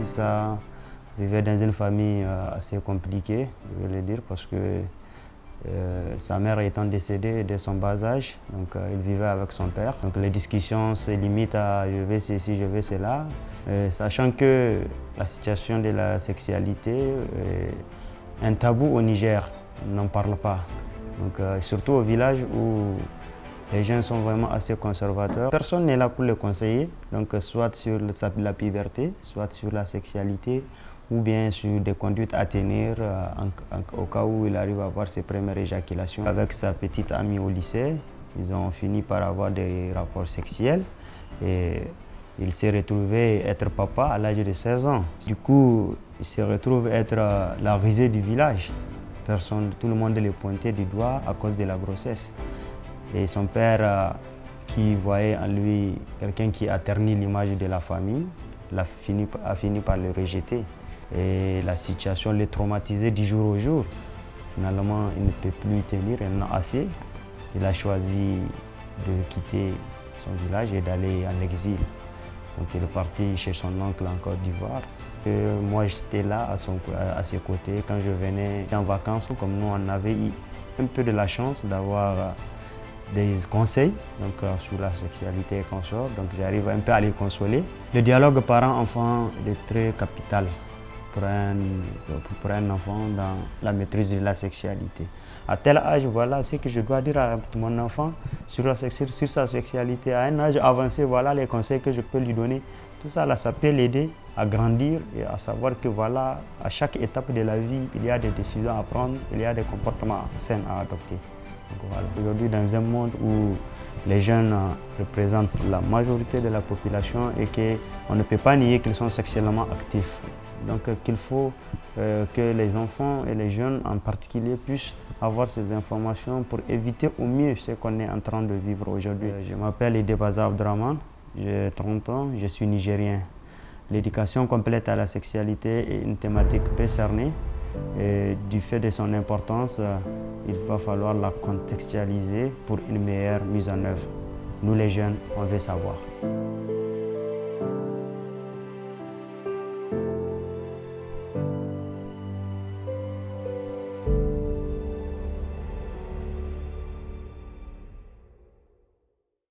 Issa vivait dans une famille assez compliquée, je vais le dire, parce que sa mère étant décédée dès son bas âge, donc il vivait avec son père. Donc les discussions se limitent à je veux ceci, je veux cela, sachant que la situation de la sexualité est un tabou au Niger, on n'en parle pas. Donc surtout au village où les gens sont vraiment assez conservateurs. Personne n'est là pour le conseiller, donc soit sur la puberté, soit sur la sexualité, ou bien sur des conduites à tenir au cas où il arrive à avoir ses premières éjaculations. Avec sa petite amie au lycée, ils ont fini par avoir des rapports sexuels et il s'est retrouvé être papa à l'âge de 16 ans. Du coup, il se retrouve être la risée du village. Tout le monde le pointait du doigt à cause de la grossesse. Et son père, qui voyait en lui quelqu'un qui a terni l'image de la famille, a fini par le rejeter. Et la situation l'a traumatisé du jour au jour. Finalement, il ne peut plus tenir, il en a assez. Il a choisi de quitter son village et d'aller en exil. Donc il est parti chez son oncle en Côte d'Ivoire. Moi, j'étais là à ses côtés quand je venais en vacances. Comme nous, on avait eu un peu de la chance d'avoir des conseils sur la sexualité et consorts. Donc j'arrive un peu à les consoler. Le dialogue parent-enfant est très capital pour un enfant dans la maîtrise de la sexualité. À tel âge, voilà ce que je dois dire à mon enfant sur sa sexualité. À un âge avancé, voilà les conseils que je peux lui donner. Tout ça, là, ça peut l'aider à grandir et à savoir que voilà, à chaque étape de la vie, il y a des décisions à prendre, il y a des comportements sains à adopter. Voilà. Aujourd'hui, dans un monde où les jeunes représentent la majorité de la population et qu'on ne peut pas nier qu'ils sont sexuellement actifs. Donc qu'il faut que les enfants et les jeunes en particulier puissent avoir ces informations pour éviter au mieux ce qu'on est en train de vivre aujourd'hui. Je m'appelle Idebaza Abdraman, j'ai 30 ans, je suis nigérien. L'éducation complète à la sexualité est une thématique peu cernée. Et du fait de son importance, il va falloir la contextualiser pour une meilleure mise en œuvre. Nous les jeunes, on veut savoir.